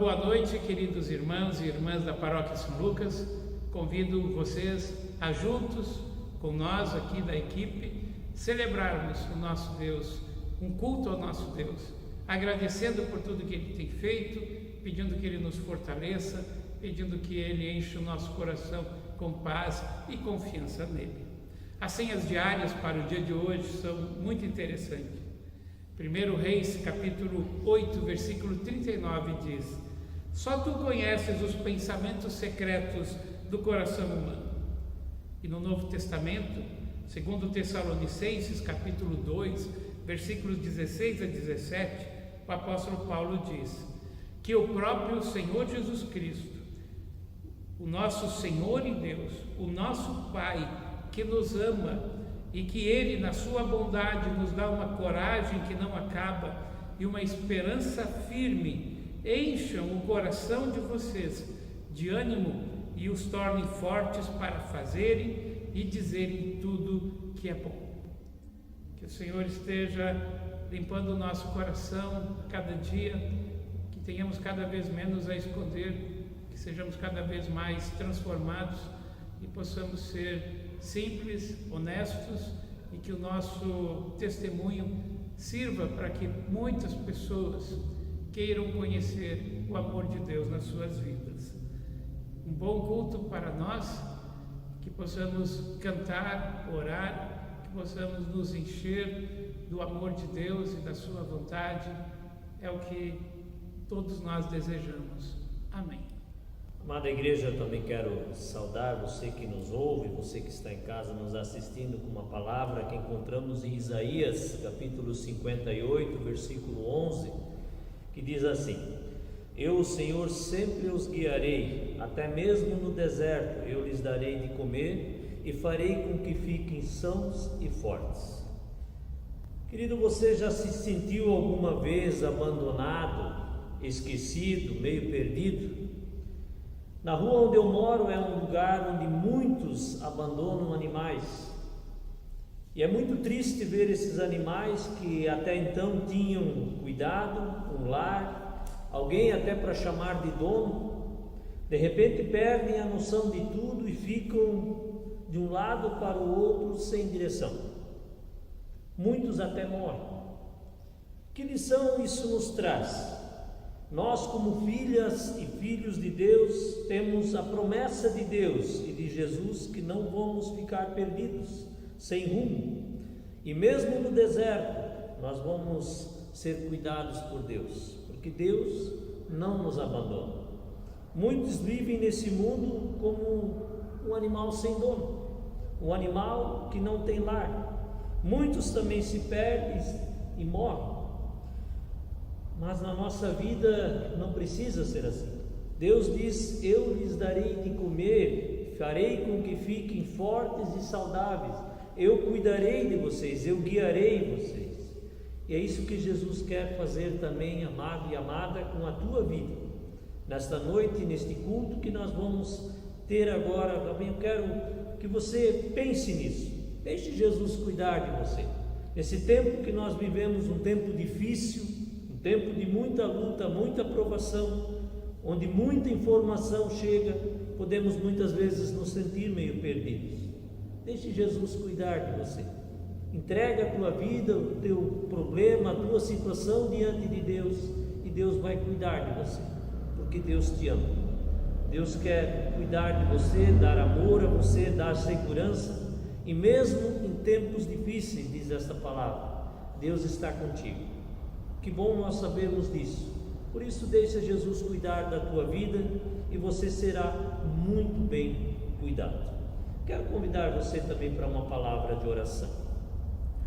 Boa noite, queridos irmãos e irmãs da Paróquia São Lucas. Convido vocês a juntos com nós aqui da equipe celebrarmos o nosso Deus, um culto ao nosso Deus, agradecendo por tudo que Ele tem feito, pedindo que Ele nos fortaleça, pedindo que Ele enche o nosso coração com paz e confiança nele. As senhas diárias para o dia de hoje são muito interessantes. 1 Reis, capítulo 8, versículo 39 diz: só tu conheces os pensamentos secretos do coração humano. E no Novo Testamento, segundo Tessalonicenses, capítulo 2, versículos 16 a 17, o apóstolo Paulo diz que o próprio Senhor Jesus Cristo, o nosso Senhor e Deus, o nosso Pai, que nos ama e que Ele, na sua bondade, nos dá uma coragem que não acaba e uma esperança firme, encham o coração de vocês de ânimo e os tornem fortes para fazerem e dizerem tudo que é bom. Que o Senhor esteja limpando o nosso coração cada dia, que tenhamos cada vez menos a esconder, que sejamos cada vez mais transformados e possamos ser simples, honestos e que o nosso testemunho sirva para que muitas pessoas queiram conhecer o amor de Deus nas suas vidas. Um bom culto para nós, que possamos cantar, orar, que possamos nos encher do amor de Deus e da sua vontade, é o que todos nós desejamos. Amém. Amada igreja, eu também quero saudar você que nos ouve, você que está em casa nos assistindo com uma palavra que encontramos em Isaías, capítulo 58, versículo 11, que diz assim: eu, o Senhor, sempre os guiarei, até mesmo no deserto eu lhes darei de comer e farei com que fiquem sãos e fortes. Querido, você já se sentiu alguma vez abandonado, esquecido, meio perdido? Na rua onde eu moro é um lugar onde muitos abandonam animais. E é muito triste ver esses animais que até então tinham cuidado, um lar, alguém até para chamar de dono, de repente perdem a noção de tudo e ficam de um lado para o outro sem direção. Muitos até morrem. Que lição isso nos traz? Nós, como filhas e filhos de Deus, temos a promessa de Deus e de Jesus que não vamos ficar perdidos, sem rumo. E mesmo no deserto, nós vamos ser cuidados por Deus, porque Deus não nos abandona. Muitos vivem nesse mundo como um animal sem dono, um animal que não tem lar. Muitos também se perdem e morrem. Mas na nossa vida não precisa ser assim. Deus diz: eu lhes darei de comer, farei com que fiquem fortes e saudáveis, eu cuidarei de vocês, eu guiarei vocês. E é isso que Jesus quer fazer também, amado e amada, com a tua vida. Nesta noite, neste culto que nós vamos ter agora, também eu quero que você pense nisso. Deixe Jesus cuidar de você. Nesse tempo que nós vivemos, um tempo difícil, tempo de muita luta, muita provação, onde muita informação chega, podemos muitas vezes nos sentir meio perdidos. Deixe Jesus cuidar de você. Entrega a tua vida, o teu problema, a tua situação diante de Deus, e Deus vai cuidar de você, porque Deus te ama. Deus quer cuidar de você, dar amor a você, dar segurança, e mesmo em tempos difíceis, diz esta palavra, Deus está contigo. Que bom nós sabermos disso. Por isso, deixa Jesus cuidar da tua vida e você será muito bem cuidado. Quero convidar você também para uma palavra de oração.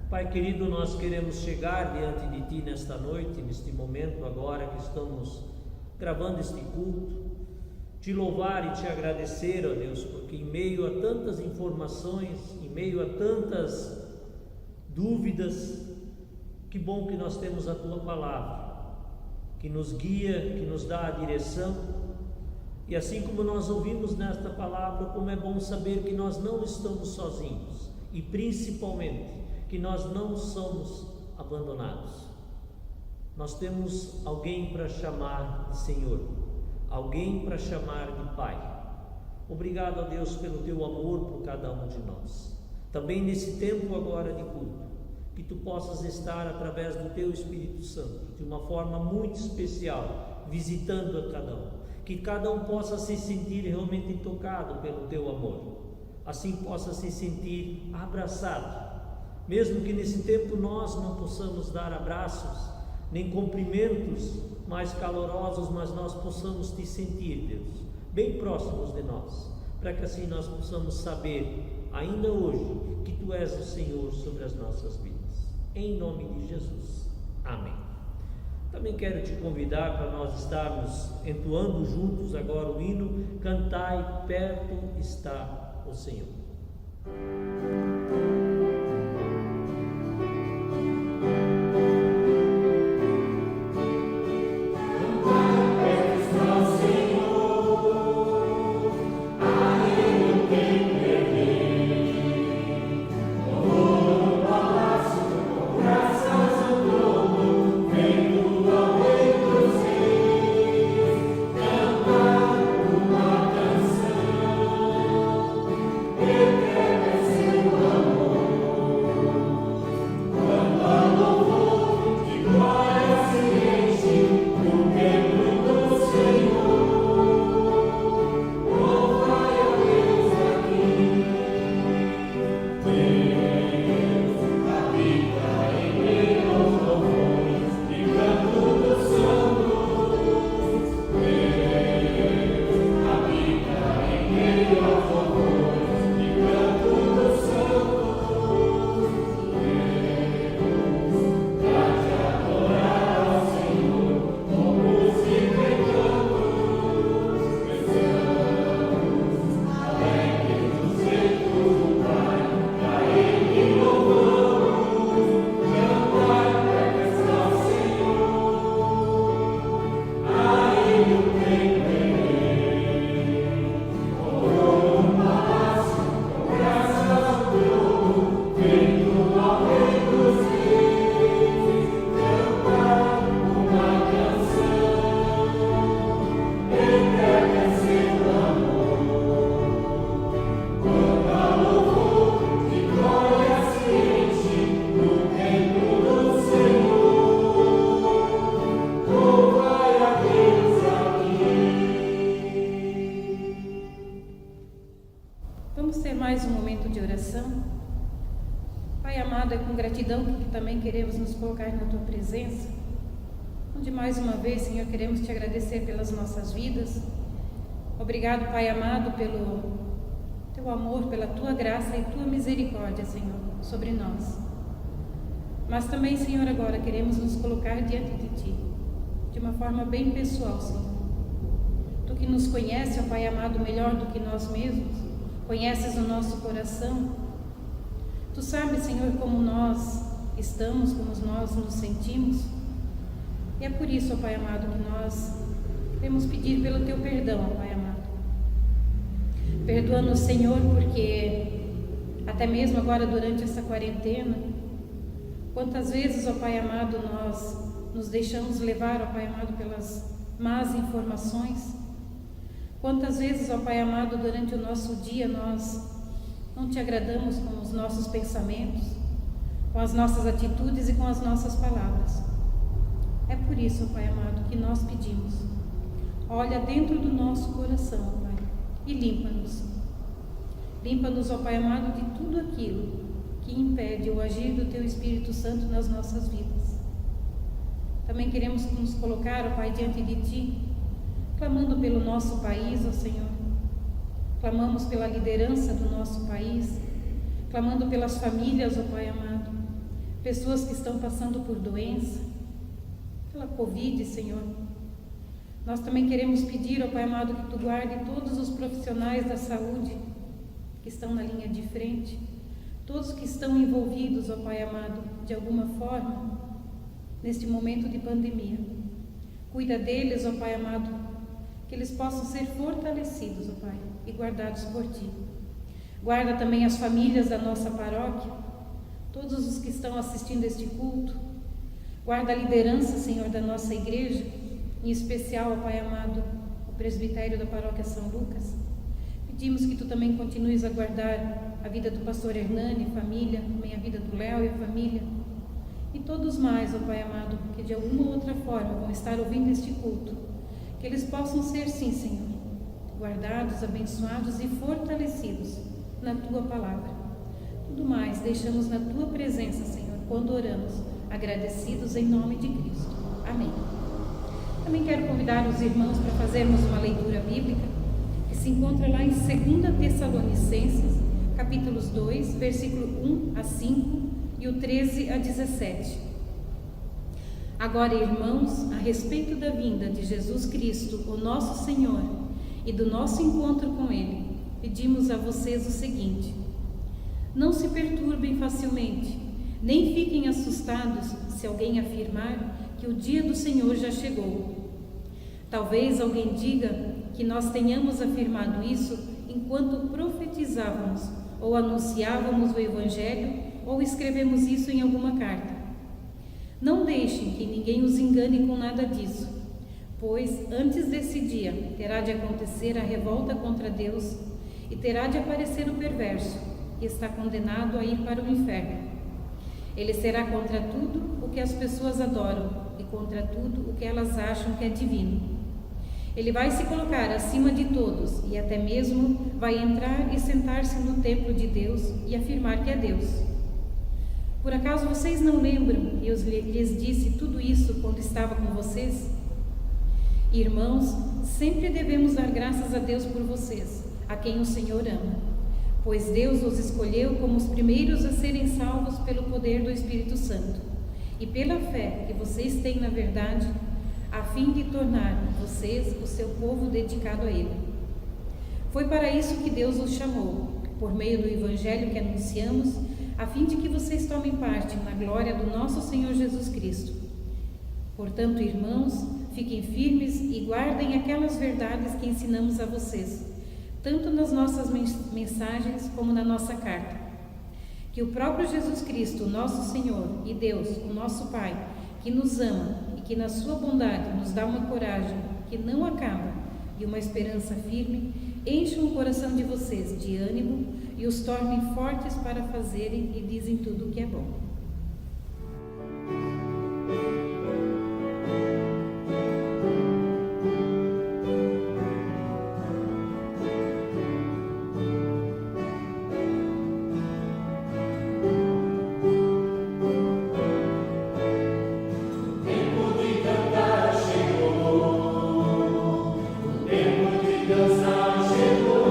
Pai querido, nós queremos chegar diante de Ti nesta noite, neste momento agora que estamos gravando este culto, Te louvar e Te agradecer, ó Deus, porque em meio a tantas informações, em meio a tantas dúvidas, que bom que nós temos a Tua palavra, que nos guia, que nos dá a direção. E assim como nós ouvimos nesta palavra, como é bom saber que nós não estamos sozinhos, e principalmente que nós não somos abandonados. Nós temos alguém para chamar de Senhor, alguém para chamar de Pai. Obrigado a Deus pelo Teu amor por cada um de nós. Também nesse tempo agora de culto, que Tu possas estar através do Teu Espírito Santo, de uma forma muito especial, visitando a cada um. Que cada um possa se sentir realmente tocado pelo Teu amor, assim possa se sentir abraçado, mesmo que nesse tempo nós não possamos dar abraços, nem cumprimentos mais calorosos, mas nós possamos Te sentir, Deus, bem próximos de nós, para que assim nós possamos saber, ainda hoje, que Tu és o Senhor sobre as nossas vidas, em nome de Jesus, amém. Também quero te convidar para nós estarmos entoando juntos agora o hino Cantai, perto está o Senhor. Também queremos nos colocar na Tua presença, onde mais uma vez, Senhor, queremos Te agradecer pelas nossas vidas. Obrigado, Pai amado, pelo Teu amor, pela Tua graça e Tua misericórdia, Senhor, sobre nós. Mas também, Senhor, agora queremos nos colocar diante de Ti, de uma forma bem pessoal, Senhor. Tu que nos conhece, ó Pai amado, melhor do que nós mesmos, conheces o nosso coração. Tu sabes, Senhor, como nós estamos, como nós nos sentimos, e é por isso, ó Pai amado, que nós queremos pedir pelo Teu perdão, ó Pai amado. Perdoa-nos, Senhor, porque até mesmo agora durante essa quarentena, quantas vezes, ó Pai amado, nós nos deixamos levar, ó Pai amado, pelas más informações. Quantas vezes, ó Pai amado, durante o nosso dia nós não Te agradamos com os nossos pensamentos. com as nossas atitudes e com as nossas palavras. É por isso, Pai amado, que nós pedimos. Olha dentro do nosso coração, Pai, e limpa-nos. Limpa-nos, ó Pai amado, de tudo aquilo que impede o agir do Teu Espírito Santo nas nossas vidas. Também queremos nos colocar, ó Pai, diante de Ti, clamando pelo nosso país, ó Senhor. Clamamos pela liderança do nosso país, clamando pelas famílias, ó Pai amado, pessoas que estão passando por doença, pela Covid, Senhor. Nós também queremos pedir, ó Pai amado, que Tu guarde todos os profissionais da saúde que estão na linha de frente, todos que estão envolvidos, ó Pai amado, de alguma forma, neste momento de pandemia. Cuida deles, ó Pai amado, que eles possam ser fortalecidos, ó Pai, e guardados por Ti. Guarda também as famílias da nossa paróquia, todos os que estão assistindo este culto. Guarda a liderança, Senhor, da nossa igreja, em especial, ó Pai amado, o presbitério da paróquia São Lucas. Pedimos que Tu também continues a guardar a vida do pastor Hernani, família, também a vida do Léo e a família, e todos mais, ó Pai amado, que de alguma ou outra forma vão estar ouvindo este culto, que eles possam ser, sim, Senhor, guardados, abençoados e fortalecidos na Tua palavra. Tudo mais deixamos na Tua presença, Senhor, quando oramos, agradecidos em nome de Cristo. Amém. Também quero convidar os irmãos para fazermos uma leitura bíblica, que se encontra lá em 2 Tessalonicenses, capítulos 2, versículo 1 a 5 e o 13 a 17. Agora, irmãos, a respeito da vinda de Jesus Cristo, o nosso Senhor, e do nosso encontro com Ele, pedimos a vocês o seguinte: não se perturbem facilmente, nem fiquem assustados se alguém afirmar que o dia do Senhor já chegou. Talvez alguém diga que nós tenhamos afirmado isso enquanto profetizávamos, ou anunciávamos o Evangelho, ou escrevemos isso em alguma carta. Não deixem que ninguém os engane com nada disso, pois antes desse dia terá de acontecer a revolta contra Deus e terá de aparecer o perverso, que está condenado a ir para o inferno. Ele será contra tudo o que as pessoas adoram e contra tudo o que elas acham que é divino. Ele vai se colocar acima de todos e até mesmo vai entrar e sentar-se no templo de Deus e afirmar que é Deus. Por acaso vocês não lembram que eu lhes disse tudo isso quando estava com vocês? Irmãos, sempre devemos dar graças a Deus por vocês, a quem o Senhor ama, pois Deus os escolheu como os primeiros a serem salvos pelo poder do Espírito Santo e pela fé que vocês têm na verdade, a fim de tornar vocês o seu povo dedicado a Ele. Foi para isso que Deus os chamou, por meio do Evangelho que anunciamos, a fim de que vocês tomem parte na glória do nosso Senhor Jesus Cristo. Portanto, irmãos, fiquem firmes e guardem aquelas verdades que ensinamos a vocês, tanto nas nossas mensagens como na nossa carta. Que o próprio Jesus Cristo, nosso Senhor, e Deus, o nosso Pai, que nos ama e que na sua bondade nos dá uma coragem que não acaba e uma esperança firme, encham o coração de vocês de ânimo e os tornem fortes para fazerem e dizem tudo o que é bom. Chegou.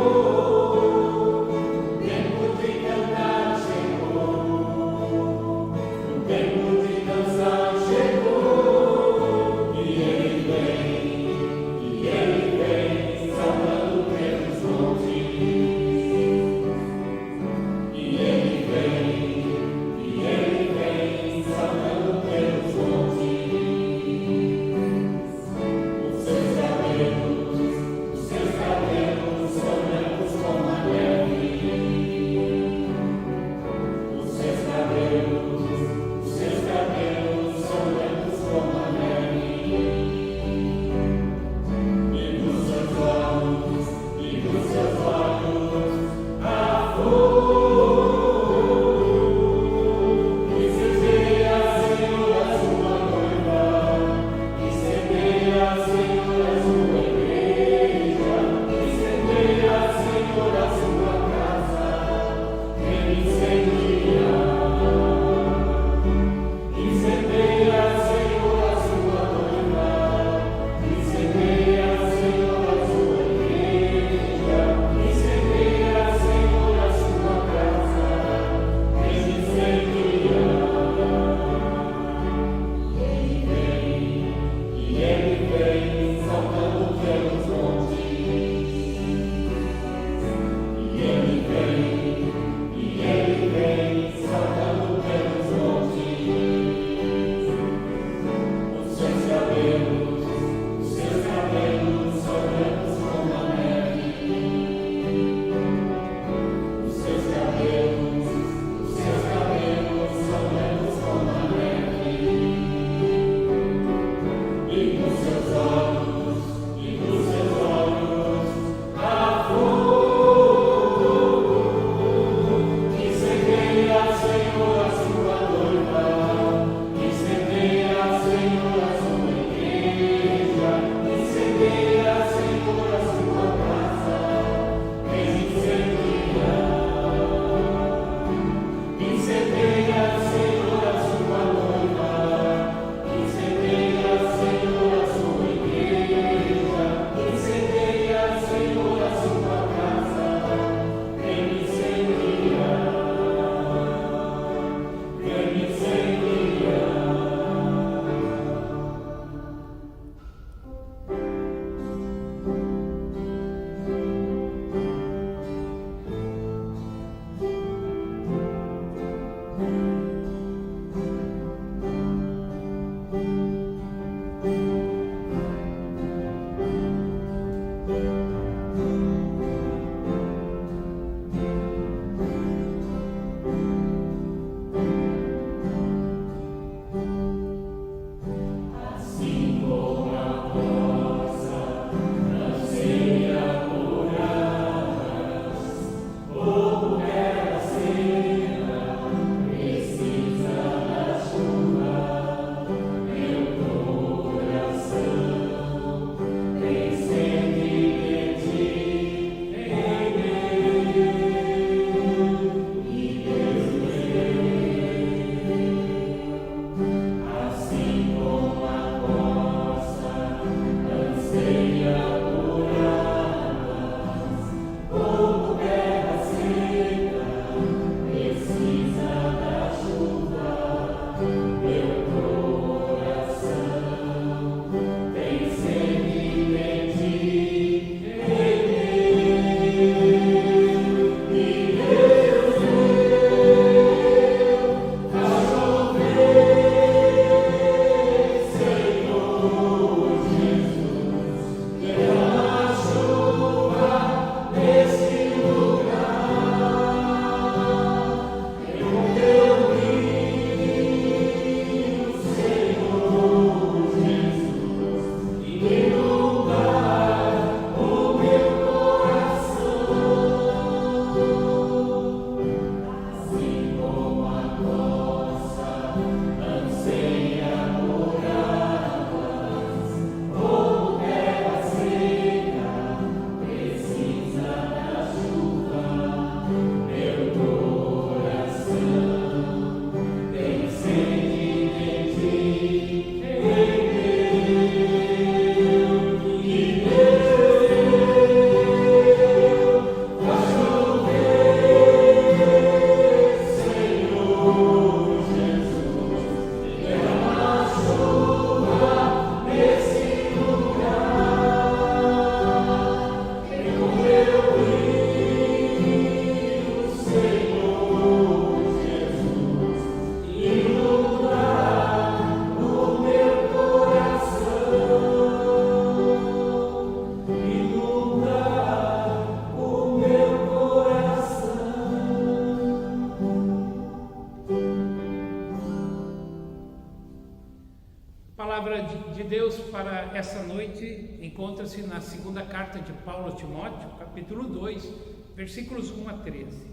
essa noite encontra-se na segunda carta de Paulo a Timóteo, capítulo 2, versículos 1 a 13.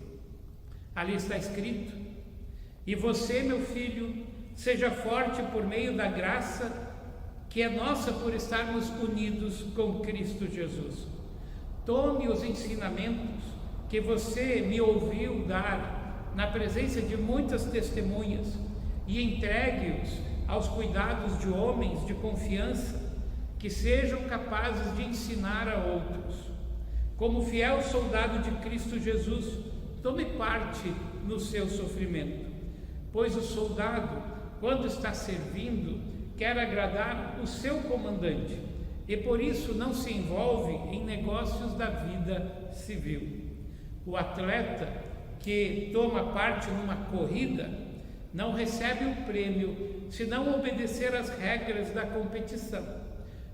Ali está escrito: E você, meu filho, seja forte por meio da graça que é nossa por estarmos unidos com Cristo Jesus. Tome os ensinamentos que você me ouviu dar na presença de muitas testemunhas e entregue-os aos cuidados de homens de confiança que sejam capazes de ensinar a outros. Como fiel soldado de Cristo Jesus, tome parte no seu sofrimento, pois o soldado, quando está servindo, quer agradar o seu comandante e por isso não se envolve em negócios da vida civil. O atleta que toma parte numa corrida não recebe o prêmio se não obedecer às regras da competição.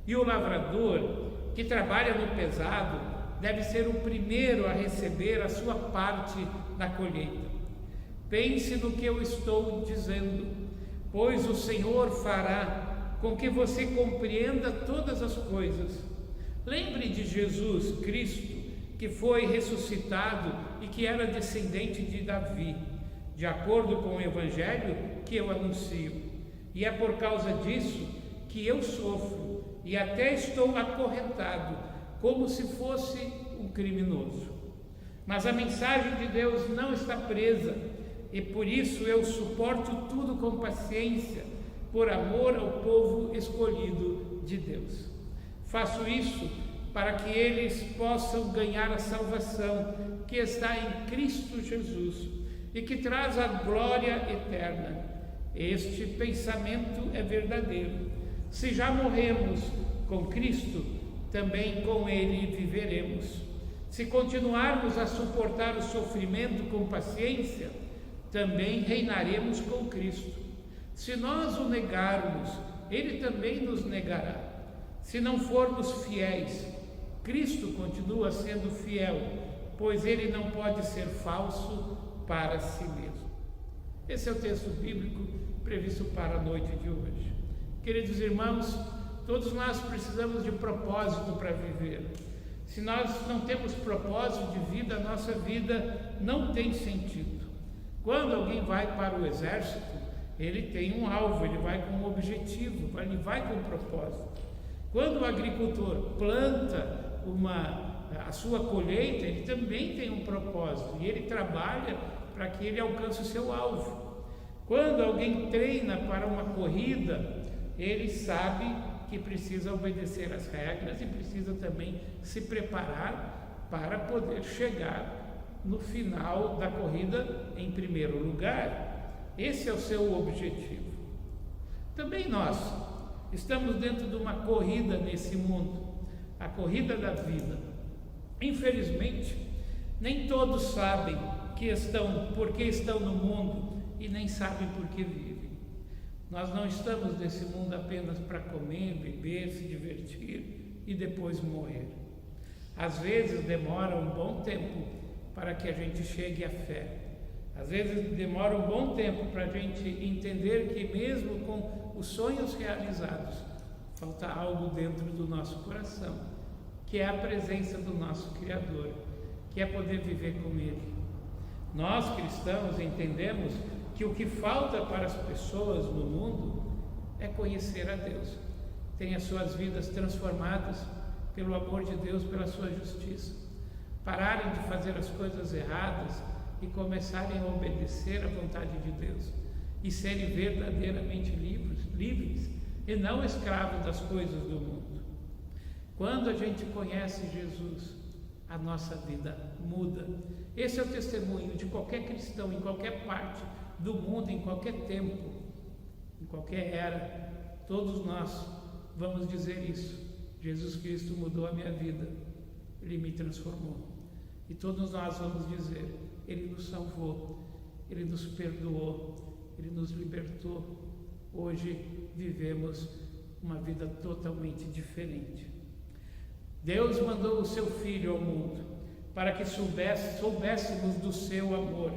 E o lavrador que trabalha no pesado deve ser o primeiro a receber a sua parte da colheita. Pense no que eu estou dizendo, pois o Senhor fará com que você compreenda todas as coisas. Lembre de Jesus Cristo, que foi ressuscitado e que era descendente de Davi, de acordo com o Evangelho que eu anuncio. E é por causa disso que eu sofro e até estou acorrentado, como se fosse um criminoso. Mas a mensagem de Deus não está presa, e por isso eu suporto tudo com paciência, por amor ao povo escolhido de Deus. Faço isso para que eles possam ganhar a salvação que está em Cristo Jesus e que traz a glória eterna. Este pensamento é verdadeiro. Se já morremos com Cristo, também com Ele viveremos. Se continuarmos a suportar o sofrimento com paciência, também reinaremos com Cristo. Se nós o negarmos, Ele também nos negará. Se não formos fiéis, Cristo continua sendo fiel, pois Ele não pode ser falso para si mesmo. Esse é o texto bíblico previsto para a noite de hoje. Queridos irmãos, todos nós precisamos de propósito para viver. Se nós não temos propósito de vida, a nossa vida não tem sentido. Quando alguém vai para o exército, ele tem um alvo, ele vai com um objetivo, ele vai com um propósito. Quando o agricultor planta a sua colheita, ele também tem um propósito e ele trabalha para que ele alcance o seu alvo. Quando alguém treina para uma corrida, ele sabe que precisa obedecer às regras e precisa também se preparar para poder chegar no final da corrida em primeiro lugar. Esse é o seu objetivo. Também nós estamos dentro de uma corrida nesse mundo, a corrida da vida. Infelizmente, nem todos sabem por que estão no mundo e nem sabem por que vivem. Nós não estamos nesse mundo apenas para comer, beber, se divertir e depois morrer. Às vezes demora um bom tempo para que a gente chegue à fé. Às vezes demora um bom tempo para a gente entender que mesmo com os sonhos realizados, falta algo dentro do nosso coração, que é a presença do nosso Criador, que é poder viver com Ele. Nós cristãos entendemos que o que falta para as pessoas no mundo é conhecer a Deus, ter as suas vidas transformadas pelo amor de Deus, pela sua justiça, pararem de fazer as coisas erradas e começarem a obedecer à vontade de Deus e serem verdadeiramente livres e não escravos das coisas do mundo. Quando a gente conhece Jesus, a nossa vida muda. Esse é o testemunho de qualquer cristão em qualquer parte do mundo, em qualquer tempo, em qualquer era. Todos nós vamos dizer isso. Jesus Cristo mudou a minha vida, Ele me transformou. E todos nós vamos dizer: Ele nos salvou, Ele nos perdoou, Ele nos libertou. Hoje vivemos uma vida totalmente diferente. Deus mandou o seu Filho ao mundo para que soubéssemos do seu amor,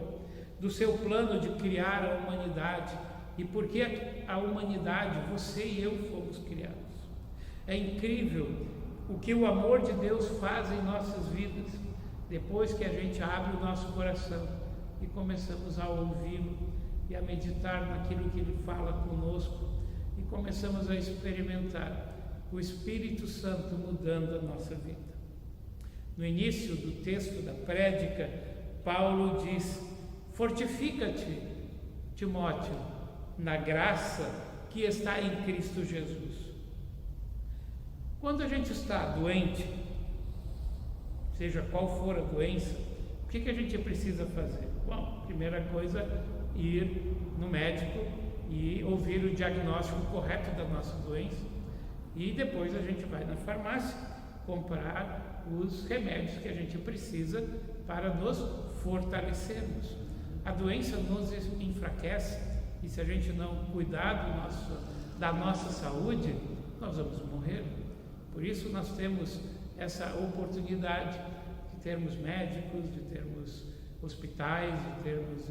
do seu plano de criar a humanidade, e porque a humanidade, você e eu fomos criados. É incrível o que o amor de Deus faz em nossas vidas, depois que a gente abre o nosso coração e começamos a ouvi-lo e a meditar naquilo que Ele fala conosco e começamos a experimentar o Espírito Santo mudando a nossa vida. No início do texto da prédica, Paulo diz: fortifica-te, Timóteo, na graça que está em Cristo Jesus. Quando a gente está doente, seja qual for a doença, o que a gente precisa fazer? Bom, primeira coisa, ir no médico e ouvir o diagnóstico correto da nossa doença. E depois a gente vai na farmácia comprar os remédios que a gente precisa para nos fortalecermos. A doença nos enfraquece e se a gente não cuidar da nossa saúde, nós vamos morrer. Por isso nós temos essa oportunidade de termos médicos, de termos hospitais, de termos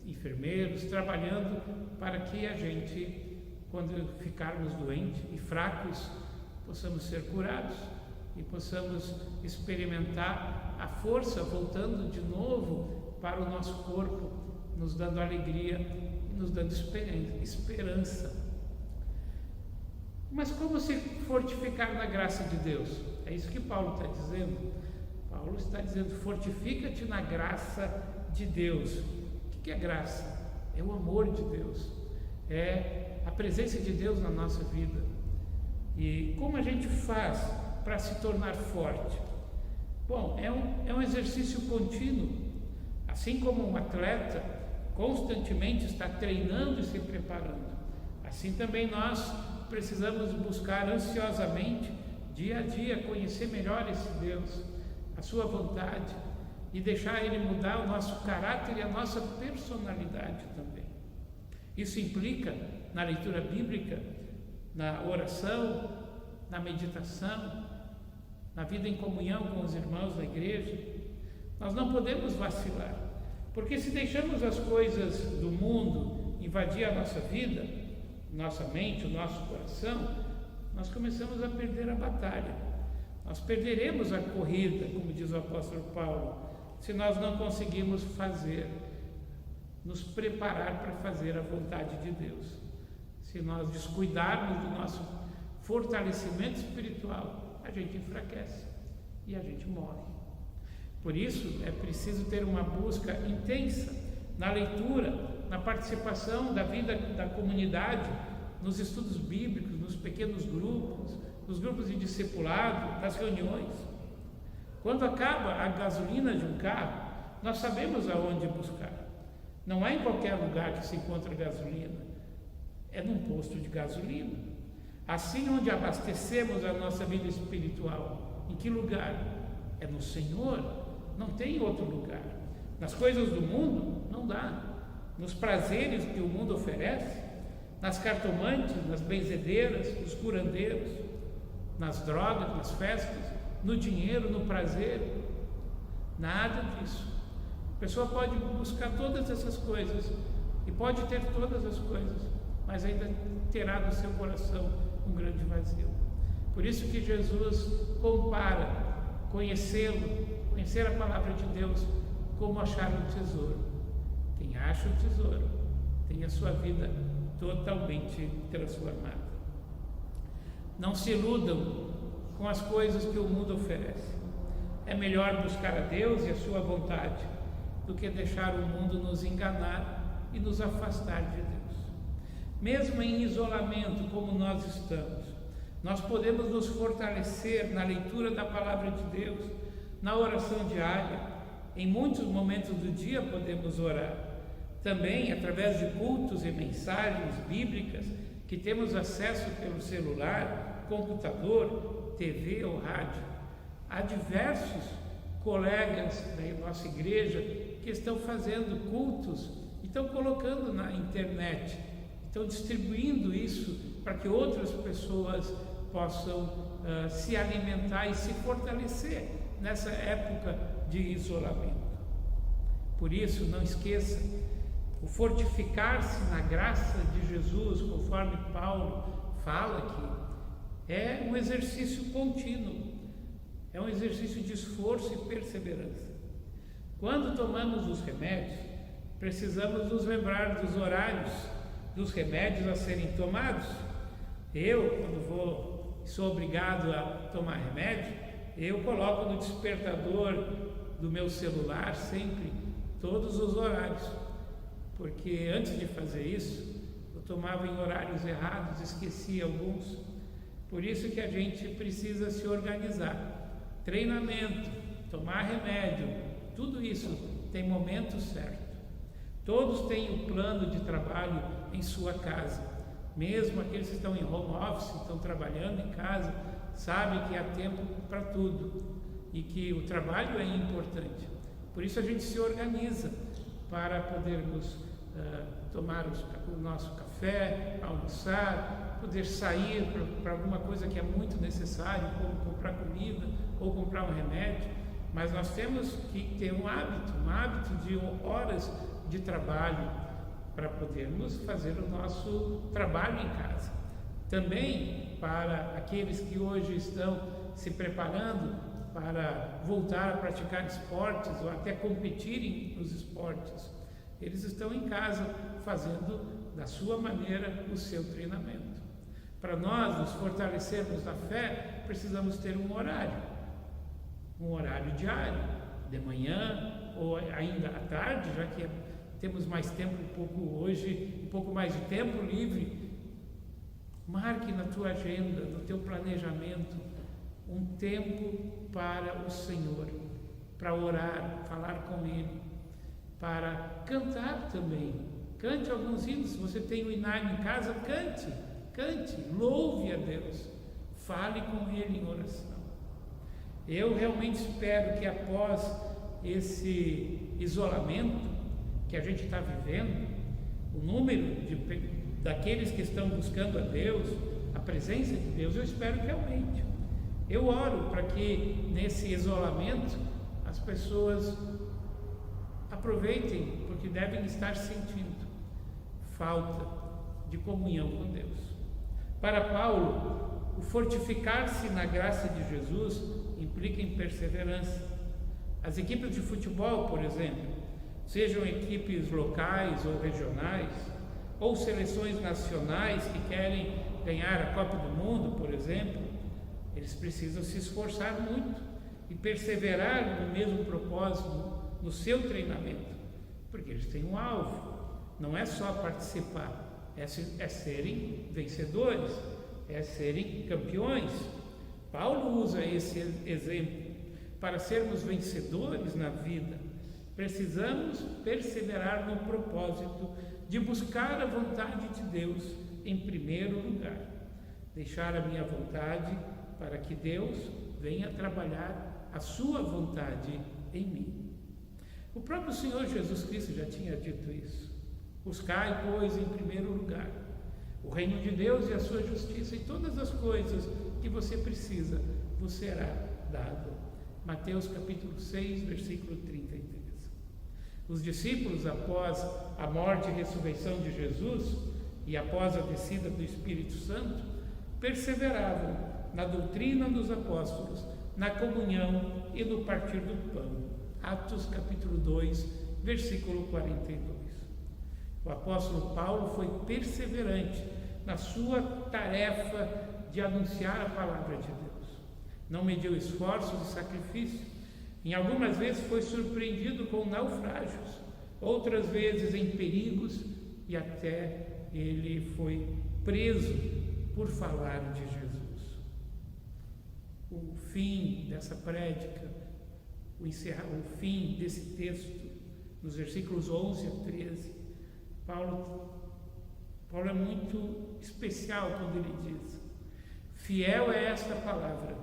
enfermeiros trabalhando para que a gente, quando ficarmos doentes e fracos, possamos ser curados e possamos experimentar a força voltando de novo para o nosso corpo, nos dando alegria e nos dando esperança. Mas como se fortificar na graça de Deus? É isso que Paulo está dizendo. Paulo está dizendo: fortifica-te na graça de Deus. O que é graça? É o amor de Deus, é a presença de Deus na nossa vida. E como a gente faz para se tornar forte? Bom, é um exercício contínuo. Assim como um atleta constantemente está treinando e se preparando, assim também nós precisamos buscar ansiosamente, dia a dia, conhecer melhor esse Deus, a sua vontade, e deixar Ele mudar o nosso caráter e a nossa personalidade também. Isso implica na leitura bíblica, na oração, na meditação, na vida em comunhão com os irmãos da igreja. Nós não podemos vacilar, porque se deixamos as coisas do mundo invadir a nossa vida, nossa mente, o nosso coração, nós começamos a perder a batalha. Nós perderemos a corrida, como diz o apóstolo Paulo, se nós não conseguimos nos preparar para fazer a vontade de Deus. Se nós descuidarmos do nosso fortalecimento espiritual, a gente enfraquece e a gente morre. Por isso é preciso ter uma busca intensa na leitura, na participação da vida da comunidade, nos estudos bíblicos, nos pequenos grupos, nos grupos de discipulado, nas reuniões. Quando acaba a gasolina de um carro, nós sabemos aonde buscar. Não é em qualquer lugar que se encontra gasolina, é num posto de gasolina. Assim, onde abastecemos a nossa vida espiritual, em que lugar? É no Senhor, não tem outro lugar. Nas coisas do mundo, não dá. Nos prazeres que o mundo oferece, nas cartomantes, nas benzedeiras, nos curandeiros, nas drogas, nas festas, no dinheiro, no prazer, nada disso. A pessoa pode buscar todas essas coisas e pode ter todas as coisas, mas ainda terá no seu coração um grande vazio. Por isso que Jesus compara conhecê-lo, conhecer a palavra de Deus, como achar um tesouro. Quem acha o tesouro tem a sua vida totalmente transformada. Não se iludam com as coisas que o mundo oferece. É melhor buscar a Deus e a sua vontade do que deixar o mundo nos enganar e nos afastar de Deus. Mesmo em isolamento como nós estamos, nós podemos nos fortalecer na leitura da palavra de Deus, na oração diária. Em muitos momentos do dia podemos orar. Também através de cultos e mensagens bíblicas que temos acesso pelo celular, computador, TV ou rádio. Há diversos colegas da nossa igreja que estão fazendo cultos, estão colocando na internet, estão distribuindo isso para que outras pessoas possam se alimentar e se fortalecer nessa época de isolamento. Por isso, não esqueça, o fortificar-se na graça de Jesus, conforme Paulo fala aqui, é um exercício contínuo, é um exercício de esforço e perseverança. Quando tomamos os remédios, precisamos nos lembrar dos horários dos remédios a serem tomados. Eu, quando sou obrigado a tomar remédio, eu coloco no despertador do meu celular sempre todos os horários, porque antes de fazer isso, eu tomava em horários errados, esquecia alguns. Por isso que a gente precisa se organizar. Treinamento, tomar remédio, tudo isso tem momento certo. Todos têm um plano de trabalho em sua casa. Mesmo aqueles que estão em home office, estão trabalhando em casa, sabem que há tempo para tudo e que o trabalho é importante. Por isso a gente se organiza para podermos tomar o nosso café, almoçar, poder sair para alguma coisa que é muito necessário, como comprar comida ou comprar um remédio. Mas nós temos que ter um hábito de horas de trabalho para podermos fazer o nosso trabalho em casa. Também para aqueles que hoje estão se preparando para voltar a praticar esportes ou até competirem nos esportes, eles estão em casa fazendo da sua maneira o seu treinamento. Para nós nos fortalecermos na fé, precisamos ter um horário diário, de manhã ou ainda à tarde, já que temos mais tempo um pouco mais de tempo livre. Marque na tua agenda, no teu planejamento, um tempo para o Senhor, para orar, falar com Ele, para cantar também. Cante alguns hinos. Se você tem o inário em casa, cante, louve a Deus, fale com Ele em oração. Eu realmente espero que após esse isolamento que a gente está vivendo, o número daqueles que estão buscando a Deus, a presença de Deus, eu espero que aumente. Eu oro para que nesse isolamento as pessoas aproveitem, porque devem estar sentindo falta de comunhão com Deus. Para Paulo, o fortificar-se na graça de Jesus implica em perseverança. As equipes de futebol, por exemplo, sejam equipes locais ou regionais, ou seleções nacionais que querem ganhar a Copa do Mundo, por exemplo, eles precisam se esforçar muito e perseverar no mesmo propósito, no seu treinamento, porque eles têm um alvo. Não é só participar, é serem vencedores, é serem campeões. Paulo usa esse exemplo. Para sermos vencedores na vida, precisamos perseverar no propósito de buscar a vontade de Deus em primeiro lugar. Deixar a minha vontade para que Deus venha trabalhar a sua vontade em mim. O próprio Senhor Jesus Cristo já tinha dito isso. Buscai, pois, em primeiro lugar o reino de Deus e a sua justiça, e todas as coisas que você precisa vos será dado. Mateus capítulo 6, versículo 33. Os discípulos, após a morte e ressurreição de Jesus e após a descida do Espírito Santo, perseveravam na doutrina dos apóstolos, na comunhão e no partir do pão. Atos capítulo 2, versículo 42. O apóstolo Paulo foi perseverante na sua tarefa de anunciar a palavra de Deus. Não mediu esforços e sacrifício. Em algumas vezes foi surpreendido com naufrágios, outras vezes em perigos, e até ele foi preso por falar de Jesus. O fim dessa prédica, o fim desse texto, nos versículos 11 a 13, Paulo é muito especial quando ele diz: fiel é esta palavra,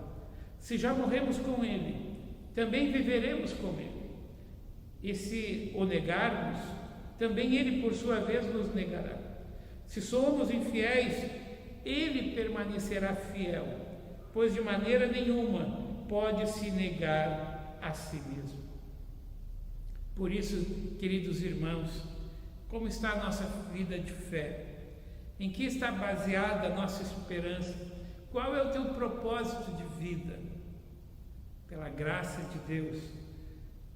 se já morremos com ele, também viveremos com ele. E se o negarmos, também ele por sua vez nos negará. Se somos infiéis, ele permanecerá fiel, pois de maneira nenhuma pode se negar a si mesmo. Por isso, queridos irmãos, como está a nossa vida de fé? Em que está baseada a nossa esperança? Qual é o teu propósito de vida? Pela graça de Deus,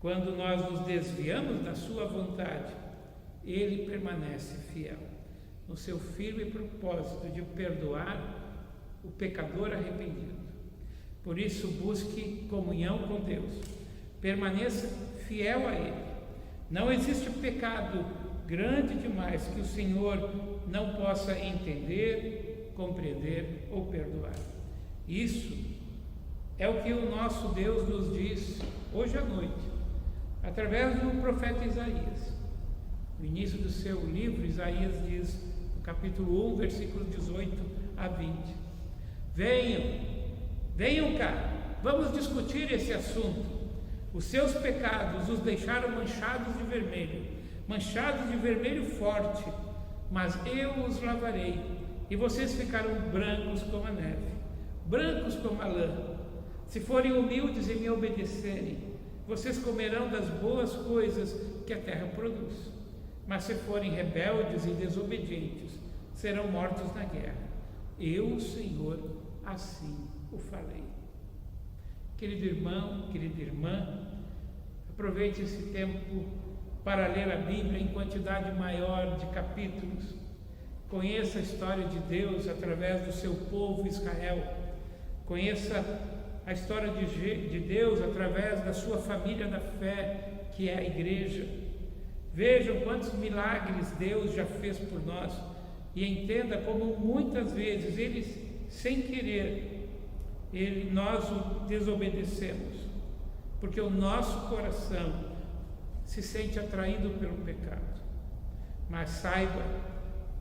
quando nós nos desviamos da sua vontade, Ele permanece fiel. no seu firme propósito de perdoar o pecador arrependido. Por isso, busque comunhão com Deus, permaneça fiel a Ele. Não existe pecado grande demais que o Senhor não possa entender, compreender ou perdoar. Isso é o que o nosso Deus nos diz hoje à noite, através do profeta Isaías. No início do seu livro, Isaías diz, no capítulo 1, versículos 18 a 20: Venham cá, vamos discutir esse assunto. Os seus pecados os deixaram manchados de vermelho forte, mas eu os lavarei, e vocês ficarão brancos como a neve, brancos como a lã. Se forem humildes e me obedecerem, vocês comerão das boas coisas que a terra produz. Mas se forem rebeldes e desobedientes, serão mortos na guerra. Eu, o Senhor, assim o falei. Querido irmão, querida irmã, aproveite esse tempo para ler a Bíblia em quantidade maior de capítulos. Conheça a história de Deus através do seu povo Israel. Conheça a história de Deus através da sua família da fé, que é a igreja. Vejam quantos milagres Deus já fez por nós e entenda como muitas vezes sem querer, nós o desobedecemos, porque o nosso coração se sente atraído pelo pecado. Mas saiba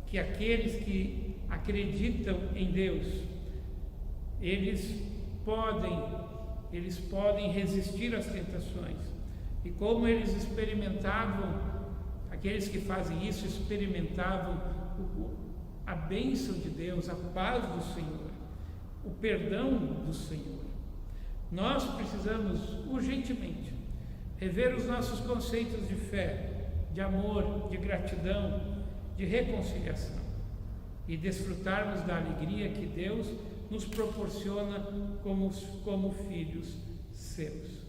que aqueles que acreditam em Deus, eles podem resistir às tentações. E como eles aqueles que fazem isso experimentavam a bênção de Deus, a paz do Senhor, o perdão do Senhor. Nós precisamos urgentemente rever os nossos conceitos de fé, de amor, de gratidão, de reconciliação e desfrutarmos da alegria que Deus nos proporciona como filhos seus.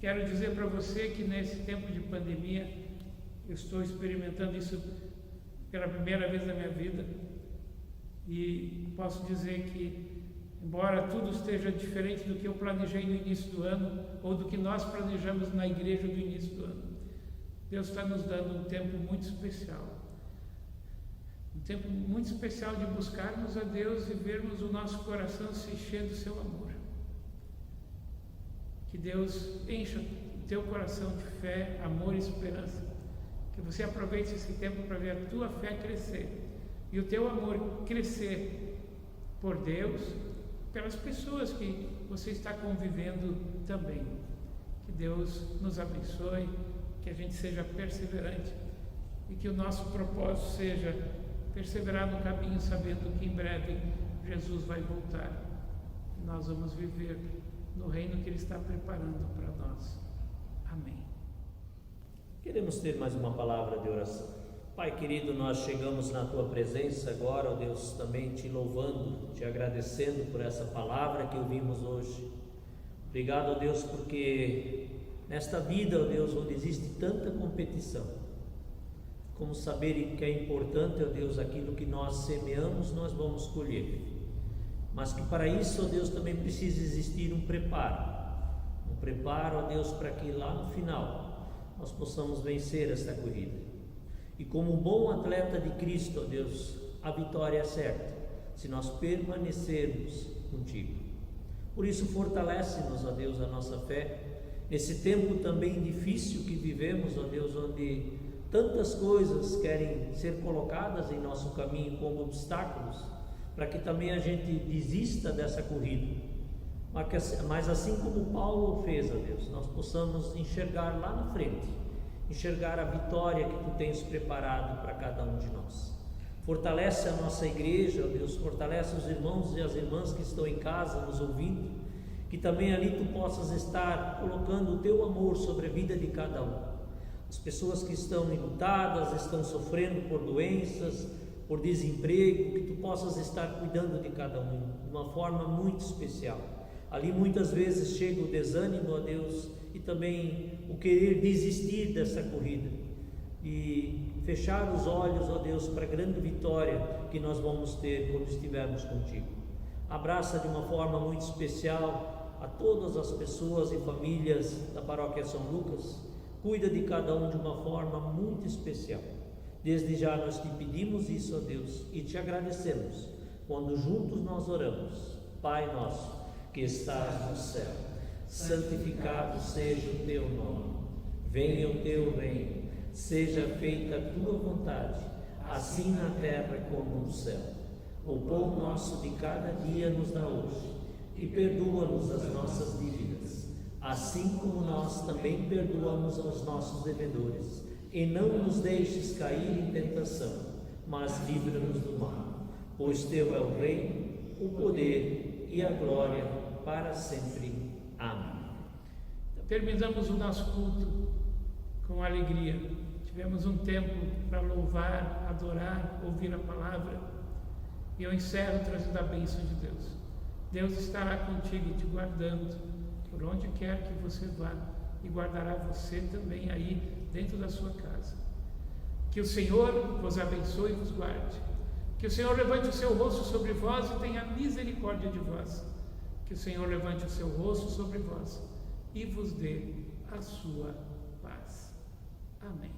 Quero dizer para você que nesse tempo de pandemia eu estou experimentando isso pela primeira vez na minha vida e posso dizer que, embora tudo esteja diferente do que eu planejei no início do ano ou do que nós planejamos na igreja do início do ano, Deus está nos dando um tempo muito especial. Um tempo muito especial de buscarmos a Deus e vermos o nosso coração se encher do seu amor. Que Deus encha o teu coração de fé, amor e esperança. Que você aproveite esse tempo para ver a tua fé crescer e o teu amor crescer por Deus, pelas pessoas que você está convivendo também. Que Deus nos abençoe, que a gente seja perseverante e que o nosso propósito seja perseverar no caminho, sabendo que em breve Jesus vai voltar. Nós vamos viver no reino que Ele está preparando para nós. Amém. Queremos ter mais uma palavra de oração. Pai querido, nós chegamos na Tua presença agora, ó Deus, também Te louvando, Te agradecendo por essa palavra que ouvimos hoje. Obrigado, ó Deus, porque nesta vida, ó Deus, onde existe tanta competição, como saber que é importante, ó Deus, aquilo que nós semeamos, nós vamos colher. Mas que para isso, ó Deus, também precisa existir um preparo, ó Deus, para que lá no final nós possamos vencer esta corrida. E como bom atleta de Cristo, ó Deus, a vitória é certa, se nós permanecermos contigo. Por isso, fortalece-nos, ó Deus, a nossa fé, nesse tempo também difícil que vivemos, ó Deus, onde tantas coisas querem ser colocadas em nosso caminho como obstáculos, para que também a gente desista dessa corrida. Mas assim como Paulo fez, ó Deus, nós possamos enxergar lá na frente, enxergar a vitória que Tu tens preparado para cada um de nós. Fortalece a nossa igreja, ó Deus, fortalece os irmãos e as irmãs que estão em casa nos ouvindo, que também ali Tu possas estar colocando o Teu amor sobre a vida de cada um. As pessoas que estão enlutadas, estão sofrendo por doenças, por desemprego, que Tu possas estar cuidando de cada um de uma forma muito especial. Ali muitas vezes chega o desânimo, ó Deus, e também o querer desistir dessa corrida. e fechar os olhos, ó Deus, para a grande vitória que nós vamos ter quando estivermos contigo. Abraça de uma forma muito especial a todas as pessoas e famílias da Paróquia São Lucas. Cuida de cada um de uma forma muito especial. Desde já nós te pedimos isso, ó Deus, e te agradecemos quando juntos nós oramos. Pai nosso, que estás no céu, santificado seja o teu nome. Venha o teu reino, seja feita a tua vontade, assim na terra como no céu. O pão nosso de cada dia nos dá hoje, e perdoa-nos as nossas dívidas, assim como nós também perdoamos aos nossos devedores. E não nos deixes cair em tentação, mas livra-nos do mal. Pois teu é o reino, o poder e a glória para sempre. Amém. Terminamos o nosso culto com alegria. Tivemos um tempo para louvar, adorar, ouvir a palavra. E eu encerro trazendo a bênção de Deus. Deus estará contigo, te guardando, por onde quer que você vá, e guardará você também aí dentro da sua casa. Que o Senhor vos abençoe e vos guarde. Que o Senhor levante o seu rosto sobre vós e tenha misericórdia de vós. Que o Senhor levante o seu rosto sobre vós e vos dê a sua paz. Amém.